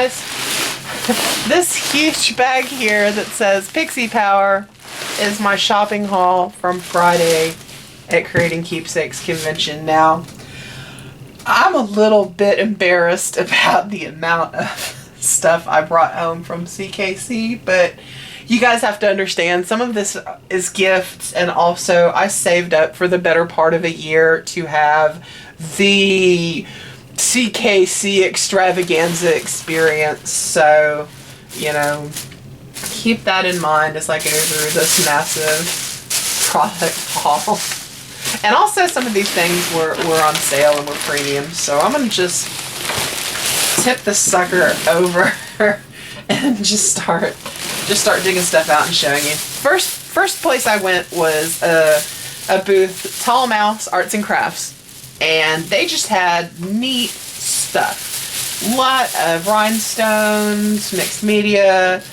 guys, this huge bag here that says Pixie Power is my shopping haul from Friday at Creating Keepsakes Convention. Now, I'm a little bit embarrassed about the amount of stuff I brought home from CKC, but you guys have to understand some of this is gifts, and also I saved up for the better part of a year to have the CKC extravaganza experience. So, you know, keep that in mind as I go through this massive product haul. And also some of these things were on sale and were premium, so I'm gonna just tip this sucker over and just start digging stuff out and showing you. First place I went was a booth, Tall Mouse Arts and Crafts, and they just had neat stuff. A lot of rhinestones, mixed media.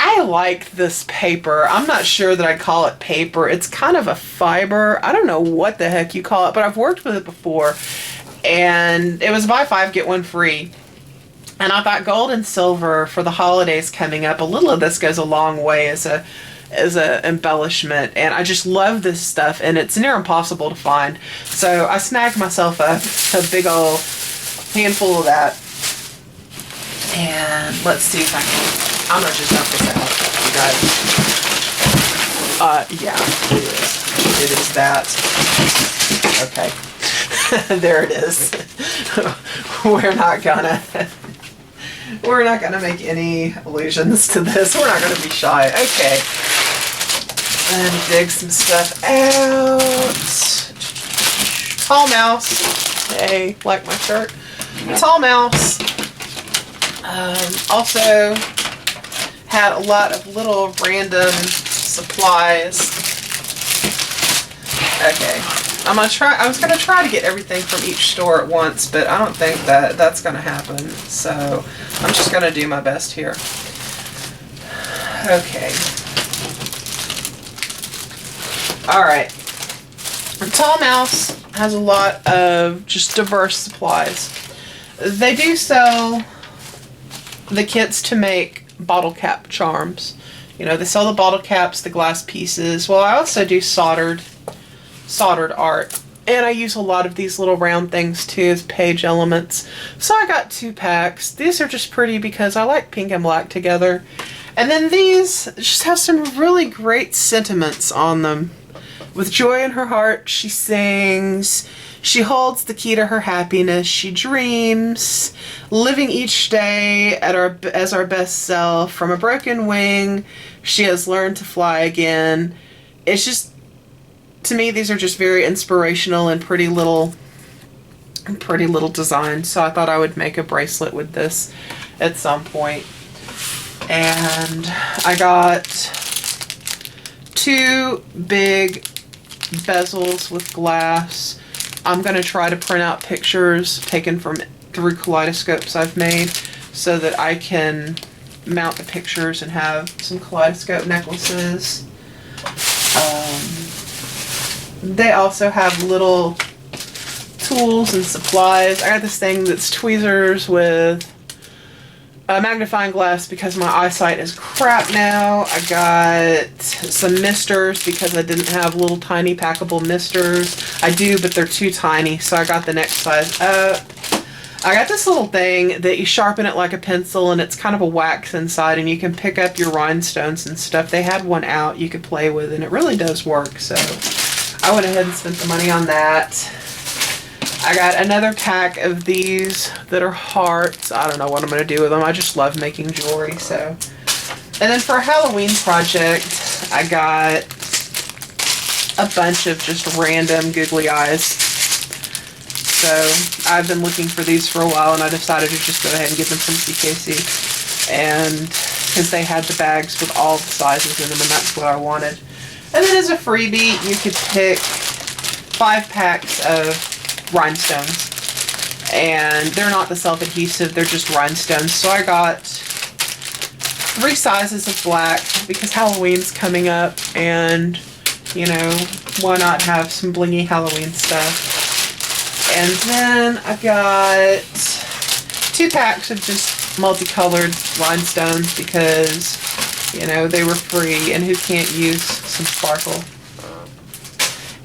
I like this paper. I'm not sure that I'd call it paper. It's kind of a fiber. I don't know what the heck you call it, but I've worked with it before. And it was buy 5, get 1 free. And I thought gold and silver for the holidays coming up. A little of this goes a long way as a embellishment. And I just love this stuff, and it's near impossible to find. So I snagged myself a big old handful of that. And let's see if I can... I'm gonna just dump this out, you guys. Yeah, it is. It is that. Okay. There it is. We're not gonna make any allusions to this. We're not gonna be shy. Okay. And dig some stuff out. Tall Mouse. Hey, like my shirt. Tall Mouse. Also had a lot of little random supplies. Okay, I was gonna try to get everything from each store at once, but I don't think that's gonna happen. So I'm just gonna do my best here. Okay. All right. Tall Mouse has a lot of just diverse supplies. They do sell the kits to make bottle cap charms. You know, they sell the bottle caps, the glass pieces. Well, I also do soldered art, and I use a lot of these little round things too as page elements. So I got 2 packs. These are just pretty because I like pink and black together. And then these just have some really great sentiments on them. With joy in her heart, she sings. She holds the key to her happiness. She dreams, living each day as our best self. From a broken wing, she has learned to fly again. It's just, to me, these are just very inspirational and pretty little designs. So I thought I would make a bracelet with this at some point. And I got 2 big bezels with glass. I'm going to try to print out pictures taken from 3 kaleidoscopes I've made so that I can mount the pictures and have some kaleidoscope necklaces. They also have little tools and supplies. I got this thing that's tweezers with a magnifying glass because my eyesight is crap now. I got some misters because I didn't have little tiny packable misters. I do, but they're too tiny, so I got the next size up. I got this little thing that you sharpen it like a pencil, and it's kind of a wax inside, and you can pick up your rhinestones and stuff. They had one out you could play with, and it really does work, so I went ahead and spent the money on that. I got another pack of these that are hearts. I don't know what I'm going to do with them. I just love making jewelry, so. And then for a Halloween project, I got a bunch of just random googly eyes. So I've been looking for these for a while, and I decided to just go ahead and get them from CKC. And because they had the bags with all the sizes in them, and that's what I wanted. And then as a freebie, you could pick 5 packs of rhinestones, and they're not the self-adhesive, they're just rhinestones. So I got 3 sizes of black because Halloween's coming up, and you know, why not have some blingy Halloween stuff. And then I got 2 packs of just multicolored rhinestones because, you know, they were free, and who can't use some sparkle?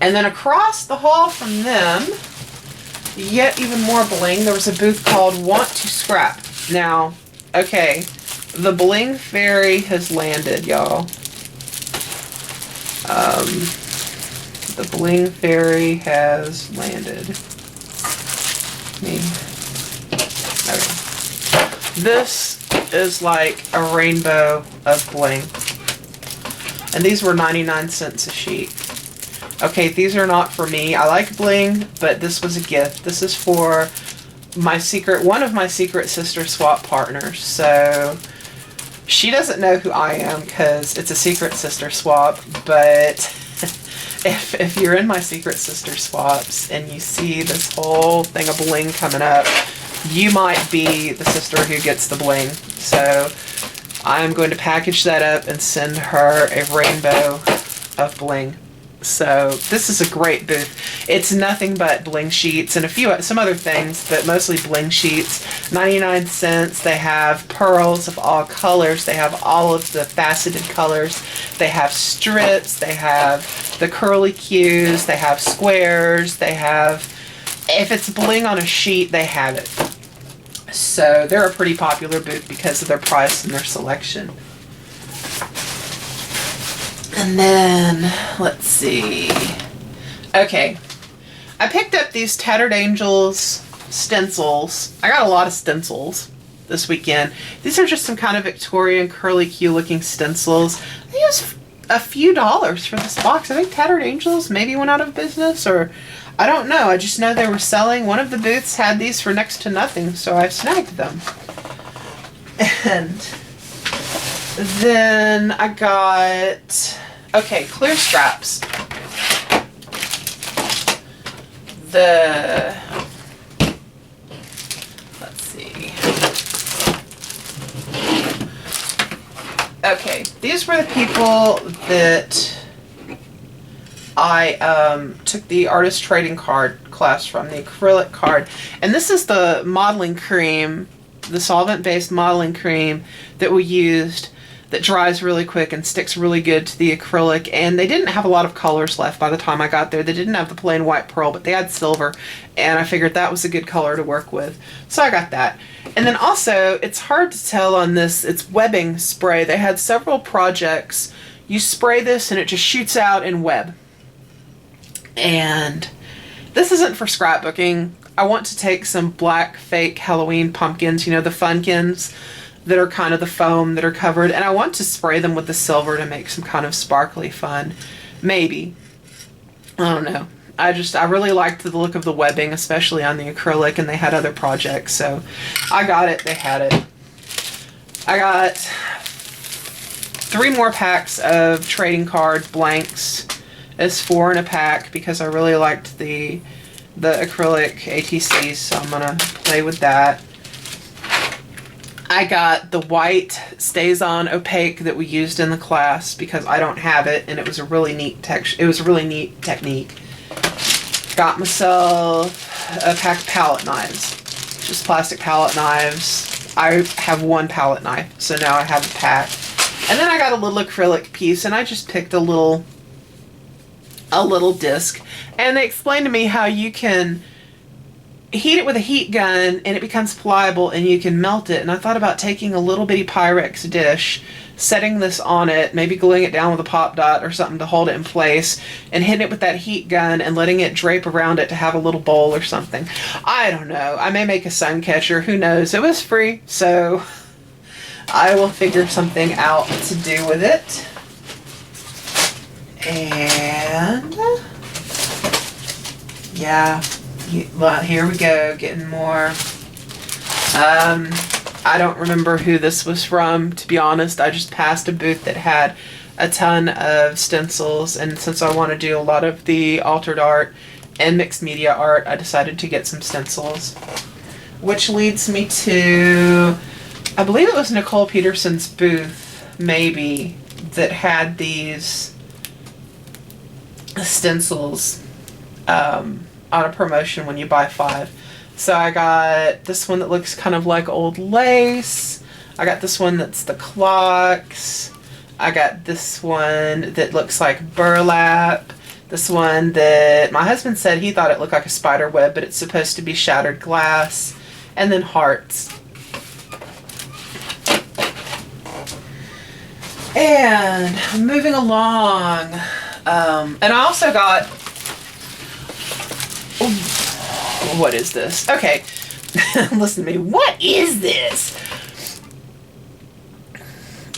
And then across the hall from them, yet even more bling, there was a booth called Want to Scrap. Now, okay, the bling fairy has landed, y'all. The bling fairy has landed. Okay. This is like a rainbow of bling. And these were 99 cents a sheet. Okay, these are not for me. I like bling, but this was a gift. This is for one of my secret sister swap partners. So she doesn't know who I am because it's a secret sister swap, but if you're in my secret sister swaps and you see this whole thing of bling coming up, you might be the sister who gets the bling. So I'm going to package that up and send her a rainbow of bling. So this is a great booth. It's nothing but bling sheets and some other things, but mostly bling sheets. 99 cents. They have pearls of all colors. They have all of the faceted colors. They have strips. They have the curly cues. They have squares. They have, if it's bling on a sheet, they have it. So they're a pretty popular booth because of their price and their selection. And then, let's see. Okay, I picked up these Tattered Angels stencils. I got a lot of stencils this weekend. These are just some kind of Victorian curly Q looking stencils. I think it was a few dollars for this box. I think Tattered Angels maybe went out of business, or I don't know. I just know they were selling. One of the booths had these for next to nothing, so I snagged them. And then I got, okay, clear scraps. Let's see. Okay, these were the people that I took the artist trading card class from, the acrylic card. And this is the modeling cream, the solvent-based modeling cream that we used, that dries really quick and sticks really good to the acrylic. And they didn't have a lot of colors left by the time I got there. They didn't have the plain white pearl, but they had silver, and I figured that was a good color to work with. So I got that. And then also, it's hard to tell on this, it's webbing spray. They had several projects. You spray this and it just shoots out in web. And this isn't for scrapbooking. I want to take some black fake Halloween pumpkins, you know, the Funkins that are kind of the foam that are covered, and I want to spray them with the silver to make some kind of sparkly fun. Maybe. I don't know. I really liked the look of the webbing, especially on the acrylic, and they had other projects, so I got it. They had it. I got 3 more packs of trading card blanks. It's 4 in a pack because I really liked the acrylic ATCs, so I'm gonna play with that. I got the white Stays On opaque that we used in the class because I don't have it, and it was a really neat texture. It was a really neat technique. Got myself a pack of palette knives, just plastic palette knives. I have 1 palette knife, so now I have a pack. And then I got a little acrylic piece, and I just picked a little disc, and they explained to me how you can heat it with a heat gun and it becomes pliable and you can melt it. And I thought about taking a little bitty Pyrex dish, setting this on it, maybe gluing it down with a pop dot or something to hold it in place, and hitting it with that heat gun and letting it drape around it to have a little bowl or something. I don't know. I may make a sun catcher. Who knows? It was free, so I will figure something out to do with it. And yeah, well, here we go, getting more. I don't remember who this was from, to be honest. I just passed a booth that had a ton of stencils, and since I want to do a lot of the altered art and mixed media art, I decided to get some stencils. Which leads me to, I believe it was Nicole Peterson's booth, maybe, that had these stencils on a promotion when you buy 5. So I got this one that looks kind of like old lace. I got this one that's the clocks. I got this one that looks like burlap. This one that my husband said he thought it looked like a spider web, but it's supposed to be shattered glass. And then hearts. And moving along. And I also got... what is this? Okay. Listen to me. What is this?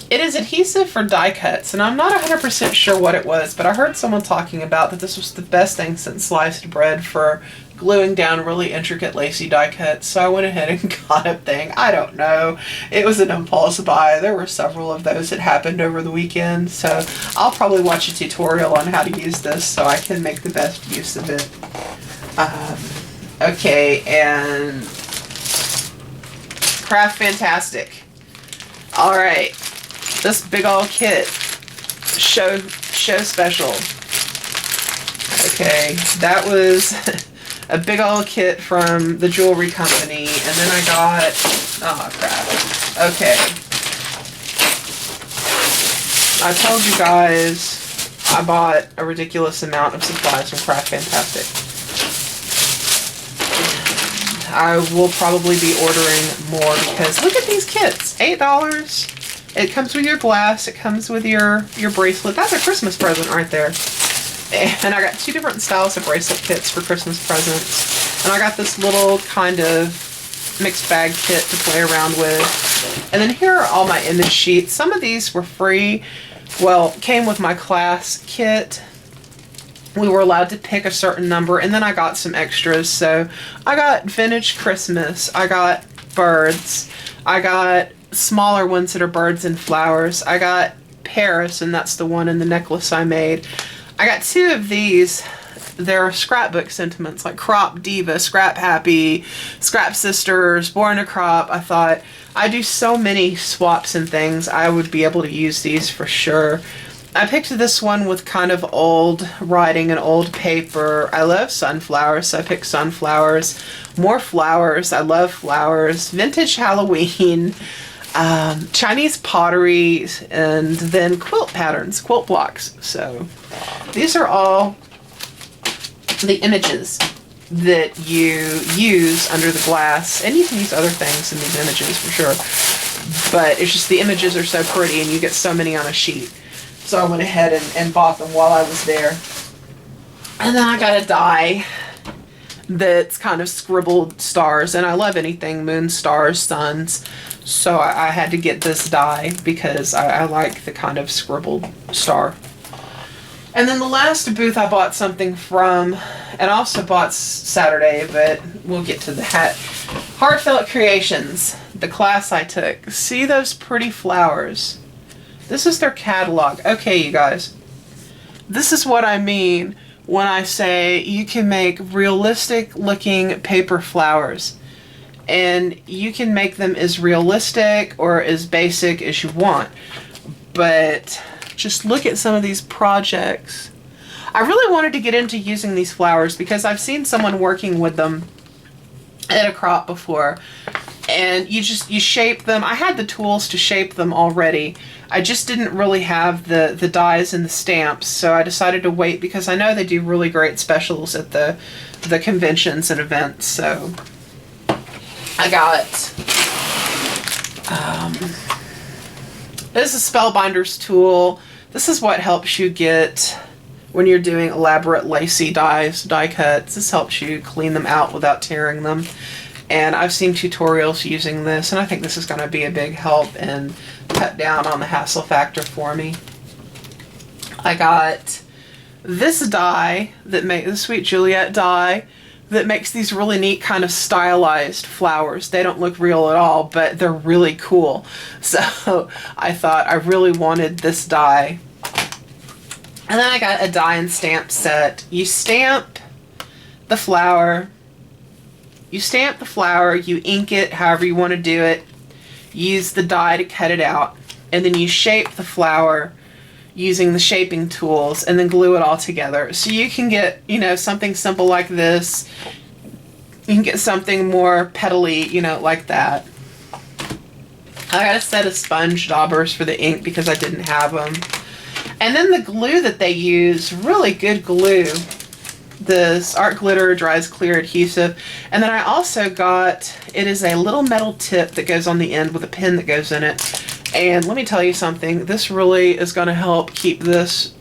It is adhesive for die cuts, and I'm not 100% sure what it was, but I heard someone talking about that this was the best thing since sliced bread for gluing down really intricate lacy die cuts, so I went ahead and got a thing. I don't know. It was an impulse buy. There were several of those that happened over the weekend, so I'll probably watch a tutorial on how to use this so I can make the best use of it. Okay, and Craft Fantastic. Alright. This big old kit, show special. Okay, that was a big old kit from the jewelry company, and then I got, oh crap, okay. I told you guys I bought a ridiculous amount of supplies from Craft Fantastic. I will probably be ordering more because look at these kits, $8. It comes with your glass, it comes with your bracelet. That's a Christmas present right there. And I got 2 different styles of bracelet kits for Christmas presents. And I got this little kind of mixed bag kit to play around with. And then here are all my image sheets. Some of these were free. Well, came with my class kit. We were allowed to pick a certain number, and then I got some extras. So I got Vintage Christmas, I got birds, I got smaller ones that are birds and flowers. I got Paris, and that's the one in the necklace I made. I got 2 of these. They're scrapbook sentiments, like Crop Diva, Scrap Happy, Scrap Sisters, Born to Crop. I thought I do so many swaps and things, I would be able to use these for sure. I picked this one with kind of old writing and old paper. I love sunflowers, so I picked sunflowers. More flowers, I love flowers. Vintage Halloween. Chinese pottery, and then quilt patterns, quilt blocks. So these are all the images that you use under the glass, and you can use other things in these images for sure, but it's just the images are so pretty and you get so many on a sheet. So I went ahead and bought them while I was there. And then I got a die that's kind of scribbled stars, and I love anything moon, stars, suns. So I had to get this die because I like the kind of scribbled star. And then the last booth I bought something from, and I also bought Saturday, but we'll get to that. Heartfelt Creations, the class I took. See those pretty flowers? This is their catalog. Okay, you guys. This is what I mean when I say you can make realistic looking paper flowers. And you can make them as realistic or as basic as you want. But just look at some of these projects. I really wanted to get into using these flowers because I've seen someone working with them at a crop before. And you shape them. I had the tools to shape them already. I just didn't really have the dies and the stamps, so I decided to wait because I know they do really great specials at the conventions and events. So I got this is Spellbinder's tool. This is what helps you get when you're doing elaborate lacy die cuts. This helps you clean them out without tearing them. And I've seen tutorials using this, and I think this is going to be a big help and cut down on the hassle factor for me. I got this die that the Sweet Juliet die that makes these really neat kind of stylized flowers. They don't look real at all, but they're really cool. So I thought I really wanted this die. And then I got a die and stamp set. You stamp the flower. You ink it however you want to do it. Use the die to cut it out. And then you shape the flower using the shaping tools and then glue it all together. So you can get, something simple like this You can get something more petally, you know, like that. I got a set of sponge daubers for the ink because I didn't have them. And then the glue that they use, really good glue. This Art Glitter Dries Clear Adhesive. And then I also got, it is a little metal tip that goes on the end with a pin that goes in it. And let me tell you something, this really is going to help keep this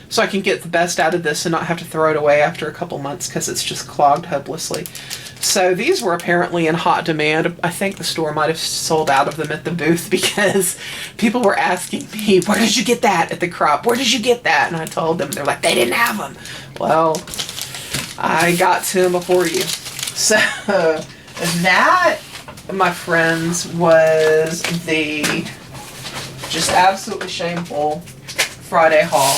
so I can get the best out of this and not have to throw it away after a couple months because it's just clogged hopelessly. So these were apparently in hot demand. I think the store might have sold out of them at the booth because people were asking me, where did you get that at the crop? Where did you get that? And I told them, they're like, they didn't have them. Well, I got to them before you. So that, my friends, was the just absolutely shameful Friday haul.